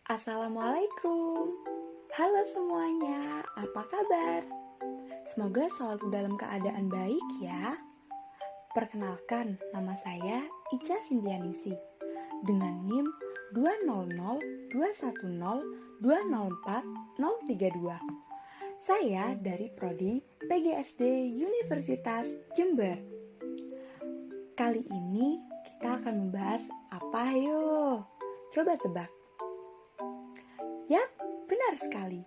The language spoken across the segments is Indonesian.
Assalamualaikum. Halo semuanya, apa kabar? Semoga selalu dalam keadaan baik ya. Perkenalkan, nama saya Ica Sindianisi dengan NIM 20021020432. Saya dari Prodi PGSD Universitas Jember. Kali ini kita akan membahas apa yo? Coba tebak. Yap, benar sekali.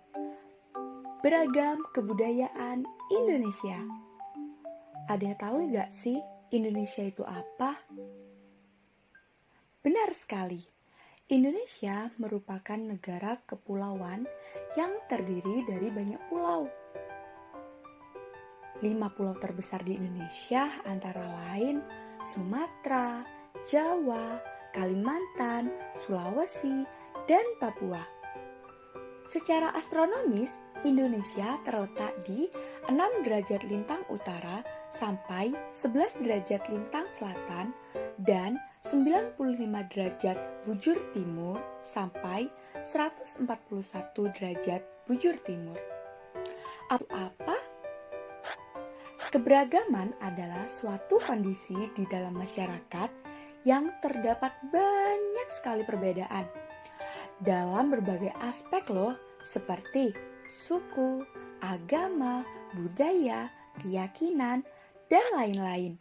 Beragam kebudayaan Indonesia. Ada yang tahu gak sih Indonesia itu apa? Benar sekali. Indonesia merupakan negara kepulauan yang terdiri dari banyak pulau. 5 pulau terbesar di Indonesia antara lain Sumatera, Jawa, Kalimantan, Sulawesi, dan Papua. Secara astronomis, Indonesia terletak di 6 derajat lintang utara sampai 11 derajat lintang selatan dan 95 derajat bujur timur sampai 141 derajat bujur timur. Apa? Keberagaman adalah suatu kondisi di dalam masyarakat yang terdapat banyak sekali perbedaan dalam berbagai aspek loh, seperti suku, agama, budaya, keyakinan, dan lain-lain.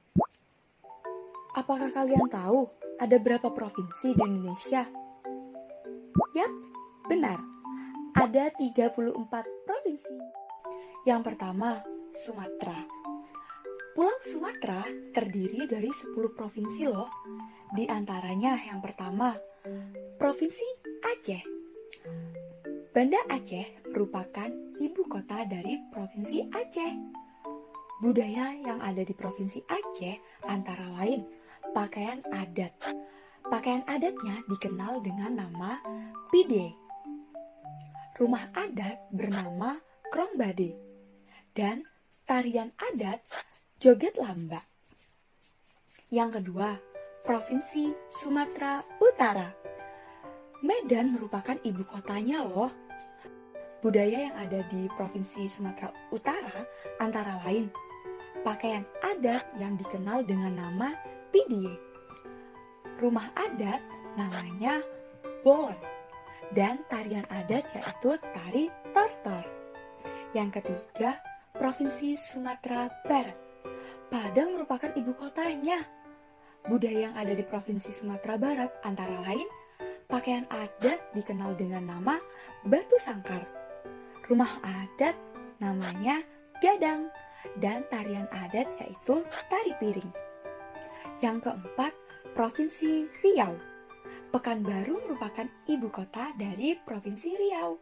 Apakah kalian tahu ada berapa provinsi di Indonesia? Yap, benar. Ada 34 provinsi. Yang pertama, Sumatera. Pulau Sumatera terdiri dari 10 provinsi loh. Di antaranya yang pertama, Provinsi Aceh. Banda Aceh merupakan ibu kota dari Provinsi Aceh. Budaya yang ada di Provinsi Aceh antara lain pakaian adat. Pakaian adatnya dikenal dengan nama Pide. Rumah adat bernama Krongbade. Dan tarian adat Joget Lamba. Yang kedua, Provinsi Sumatera Utara. Medan merupakan ibu kotanya loh. Budaya yang ada di Provinsi Sumatera Utara antara lain pakaian adat yang dikenal dengan nama Pidie. Rumah adat namanya Bolon. Dan tarian adat yaitu tari tortor. Yang ketiga, Provinsi Sumatera Barat. Padang merupakan ibu kotanya. Budaya yang ada di Provinsi Sumatera Barat antara lain pakaian adat dikenal dengan nama batu sangkar. Rumah adat namanya gadang dan tarian adat yaitu tari piring. Yang keempat, Provinsi Riau. Pekanbaru merupakan ibu kota dari Provinsi Riau.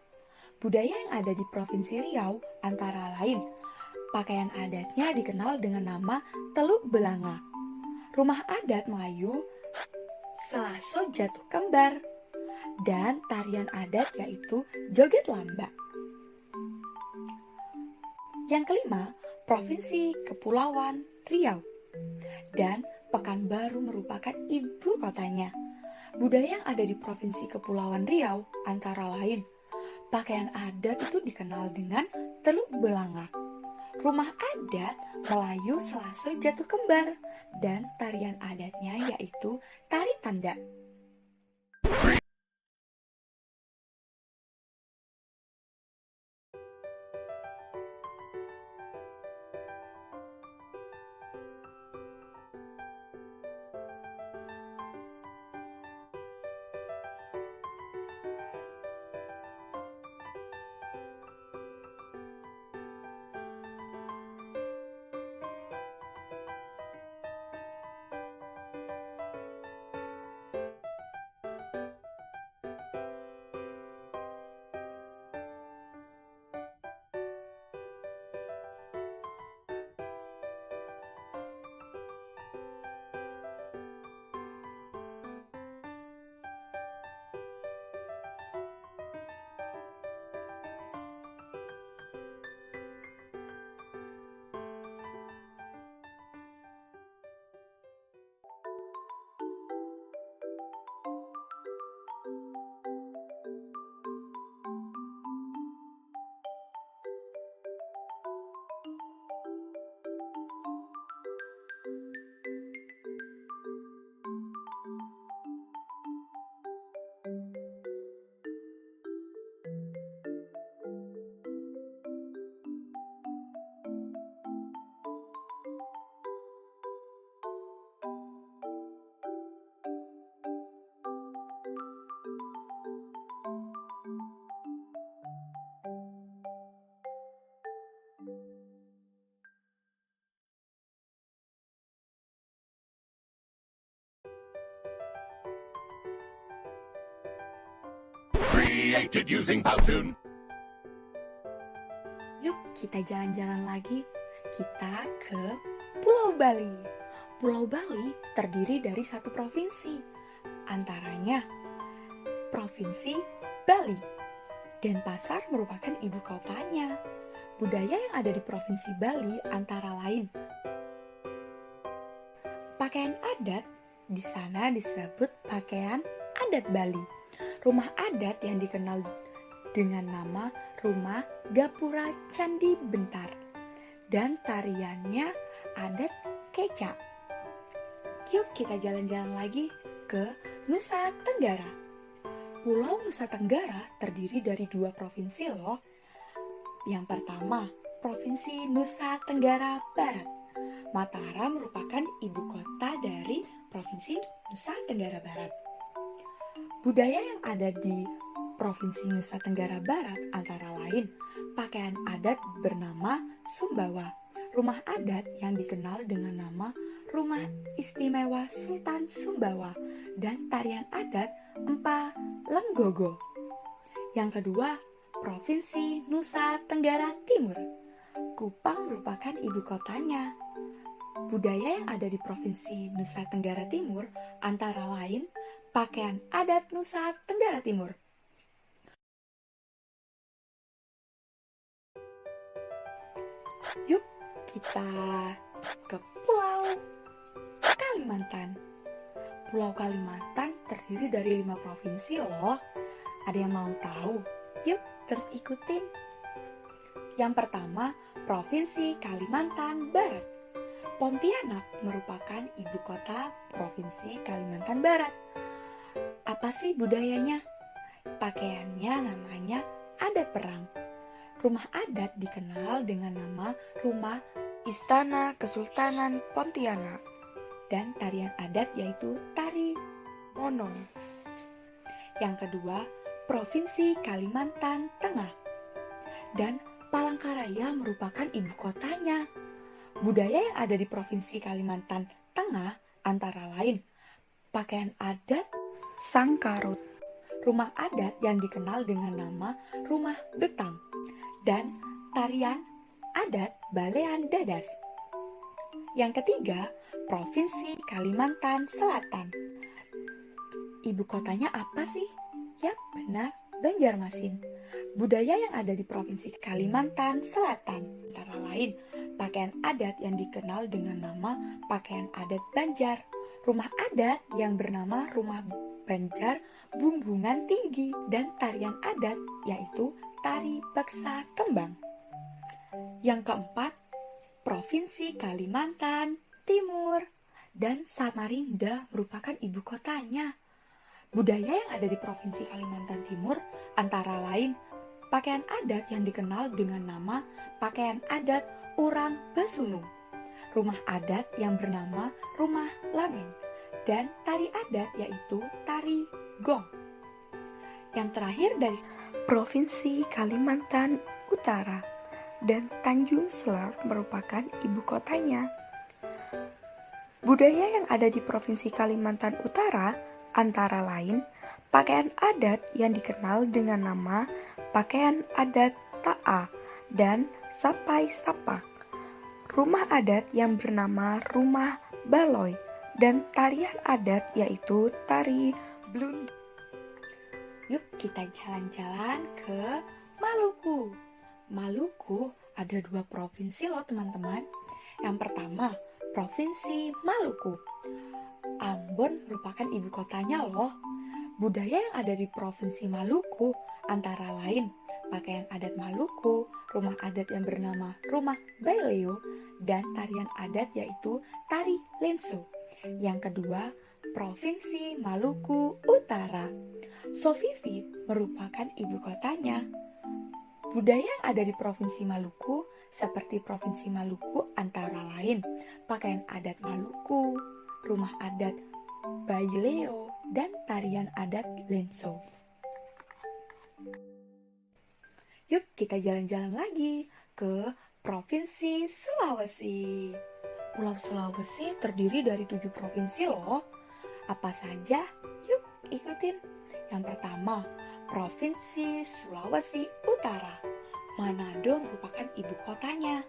Budaya yang ada di Provinsi Riau antara lain pakaian adatnya dikenal dengan nama teluk belanga. Rumah adat Melayu Selaso Jatuh Kembar dan tarian adat yaitu Joget Lamba. Yang kelima, Provinsi Kepulauan Riau. Dan Pekanbaru merupakan ibu kotanya. Budaya yang ada di Provinsi Kepulauan Riau antara lain pakaian adat itu dikenal dengan teluk belanga. Rumah adat Melayu Selaso Jatuh Kembar dan tarian adatnya yaitu tari tanda. created using Powtoon. Yuk kita jalan-jalan lagi. Kita ke Pulau Bali. Pulau Bali terdiri dari satu provinsi, antaranya Provinsi Bali. Denpasar merupakan ibu kotanya. Budaya yang ada di Provinsi Bali antara lain pakaian adat, di sana disebut pakaian adat Bali. Rumah adat yang dikenal dengan nama Rumah Gapura Candi Bentar. Dan tariannya adat Kecak. Yuk kita jalan-jalan lagi ke Nusa Tenggara. Pulau Nusa Tenggara terdiri dari dua provinsi loh. Yang pertama, Provinsi Nusa Tenggara Barat. Mataram merupakan ibu kota dari Provinsi Nusa Tenggara Barat. Budaya yang ada di Provinsi Nusa Tenggara Barat antara lain pakaian adat bernama Sumbawa, rumah adat yang dikenal dengan nama Rumah Istimewa Sultan Sumbawa, dan tarian adat Empa Lenggogo. Yang kedua, Provinsi Nusa Tenggara Timur. Kupang merupakan ibu kotanya. Budaya yang ada di Provinsi Nusa Tenggara Timur antara lain pakaian adat Nusa Tenggara Timur. Yuk kita ke Pulau Kalimantan. Pulau Kalimantan terdiri dari 5 provinsi loh. Ada yang mau tahu? Yuk terus ikutin. Yang pertama, Provinsi Kalimantan Barat. Pontianak merupakan ibu kota Provinsi Kalimantan Barat. Apa sih budayanya? Pakaiannya namanya adat perang. Rumah adat dikenal dengan nama Rumah Istana Kesultanan Pontianak. Dan tarian adat yaitu Tari Monong. Yang kedua, Provinsi Kalimantan Tengah. Dan Palangkaraya merupakan ibu kotanya. Budaya yang ada di Provinsi Kalimantan Tengah antara lain pakaian adat Sangkarut, rumah adat yang dikenal dengan nama Rumah Betang, dan tarian adat Balean Dadas. Yang ketiga, Provinsi Kalimantan Selatan. Ibu kotanya apa sih? Yap, benar, Banjarmasin. Budaya yang ada di Provinsi Kalimantan Selatan antara lain pakaian adat yang dikenal dengan nama pakaian adat Banjar, rumah adat yang bernama Rumah Banjar Bumbungan Tinggi, dan tarian adat yaitu Tari Baksa Kembang. Yang keempat, Provinsi Kalimantan Timur, dan Samarinda merupakan ibu kotanya. Budaya yang ada di Provinsi Kalimantan Timur antara lain pakaian adat yang dikenal dengan nama pakaian adat Urang Basunu, rumah adat yang bernama Rumah Lamin, dan tari adat yaitu Tari Gong. Yang terakhir dari Provinsi Kalimantan Utara, dan Tanjung Selor merupakan ibu kotanya. Budaya yang ada di Provinsi Kalimantan Utara antara lain pakaian adat yang dikenal dengan nama pakaian adat Ta'a dan Sapai Sapak, rumah adat yang bernama Rumah Baloy, dan tarian adat yaitu Tari Blund. Yuk kita jalan-jalan ke Maluku. Maluku ada 2 provinsi loh teman-teman. Yang pertama, Provinsi Maluku. Ambon merupakan ibu kotanya loh. Budaya yang ada di Provinsi Maluku antara lain pakaian adat Maluku, rumah adat yang bernama Rumah Baileo, dan tarian adat yaitu Tari Lenso. Yang kedua, Provinsi Maluku Utara. Sovivi merupakan ibu kotanya. Budaya yang ada di Provinsi Maluku seperti Provinsi Maluku antara lain pakaian adat Maluku, rumah adat Baileo, dan tarian adat Lenso. Yuk kita jalan-jalan lagi ke Provinsi Sulawesi. Pulau Sulawesi terdiri dari 7 provinsi loh. Apa saja? Yuk ikutin. Yang pertama, Provinsi Sulawesi Utara. Manado merupakan ibu kotanya.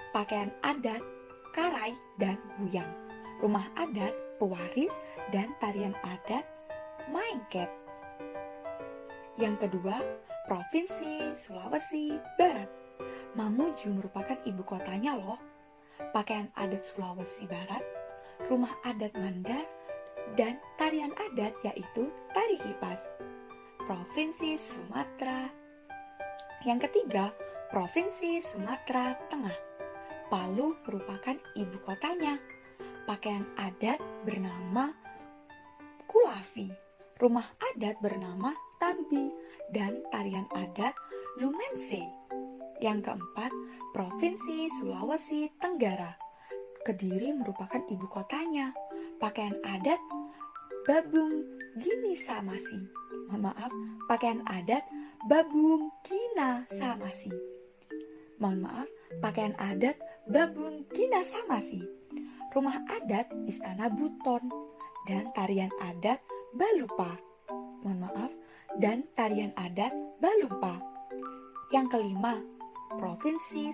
Pakaian adat, karai, dan buyang. Rumah adat, pewaris, dan tarian adat, maengket. Yang kedua, Provinsi Sulawesi Barat. Mamuju merupakan ibu kotanya loh. Pakaian adat Sulawesi Barat, rumah adat Mandar, dan tarian adat yaitu tari kipas. Provinsi Sumatera. Yang ketiga, Provinsi Sumatera Tengah. Palu merupakan ibu kotanya. Pakaian adat bernama Kulafi, rumah adat bernama Tambi, dan tarian adat Lumense. Yang keempat, Provinsi Sulawesi Tenggara. Kediri merupakan ibu kotanya. Pakaian adat Babung Gini Samasi. Pakaian adat Babung Gina Samasi. Pakaian adat Babung Gina Samasi. Rumah adat Istana Buton dan tarian adat Balupa. Dan tarian adat Balupa. Yang kelima, Provinsi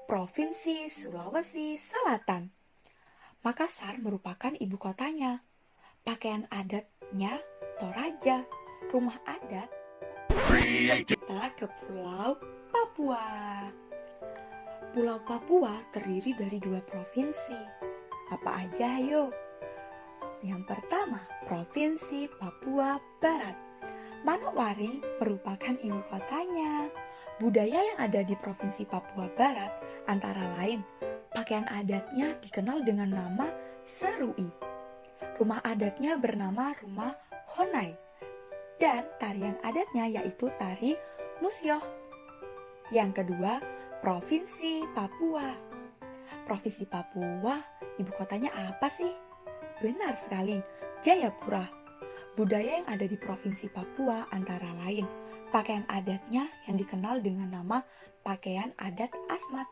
Provinsi Sulawesi Selatan. Makassar merupakan ibu kotanya. Pakaian adatnya Toraja. Rumah adat kita ke Pulau Papua. Pulau Papua terdiri dari 2 provinsi. Apa aja ayo? Yang pertama, Provinsi Papua Barat. Manokwari merupakan ibu kotanya. Budaya yang ada di Provinsi Papua Barat antara lain, pakaian adatnya dikenal dengan nama Serui. Rumah adatnya bernama Rumah Honai. Dan tarian adatnya yaitu tari Musyoh. Yang kedua, Provinsi Papua. Provinsi Papua, ibu kotanya apa sih? Benar sekali, Jayapura. Budaya yang ada di Provinsi Papua antara lain, pakaian adatnya yang dikenal dengan nama pakaian adat Asmat.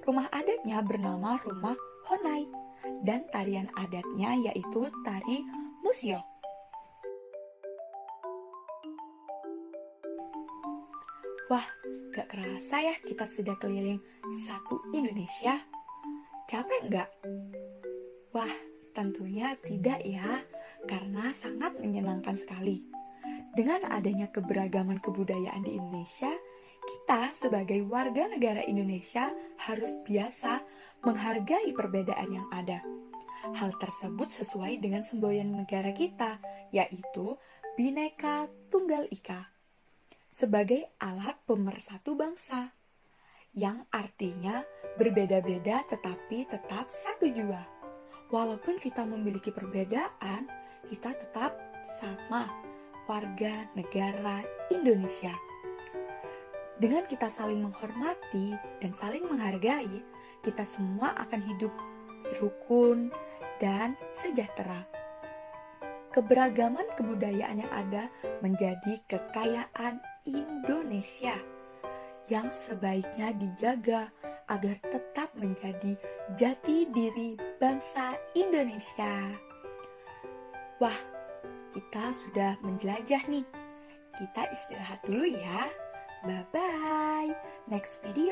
Rumah adatnya bernama Rumah Honai. Dan tarian adatnya yaitu tari Musyoh. Wah, gak kerasa ya kita sudah keliling satu Indonesia. Capek nggak? Wah, tentunya tidak ya, karena sangat menyenangkan sekali. Dengan adanya keberagaman kebudayaan di Indonesia, kita sebagai warga negara Indonesia harus biasa menghargai perbedaan yang ada. Hal tersebut sesuai dengan semboyan negara kita, yaitu Bhinneka Tunggal Ika, sebagai alat pemersatu bangsa, yang artinya berbeda-beda tetapi tetap satu jua. Walaupun kita memiliki perbedaan, kita tetap sama warga negara Indonesia. Dengan kita saling menghormati dan saling menghargai, kita semua akan hidup rukun dan sejahtera. Keberagaman kebudayaan yang ada menjadi kekayaan Indonesia yang sebaiknya dijaga agar tetap menjadi jati diri bangsa Indonesia. Wah, kita sudah menjelajah nih. Kita istirahat dulu ya. Bye-bye. Next video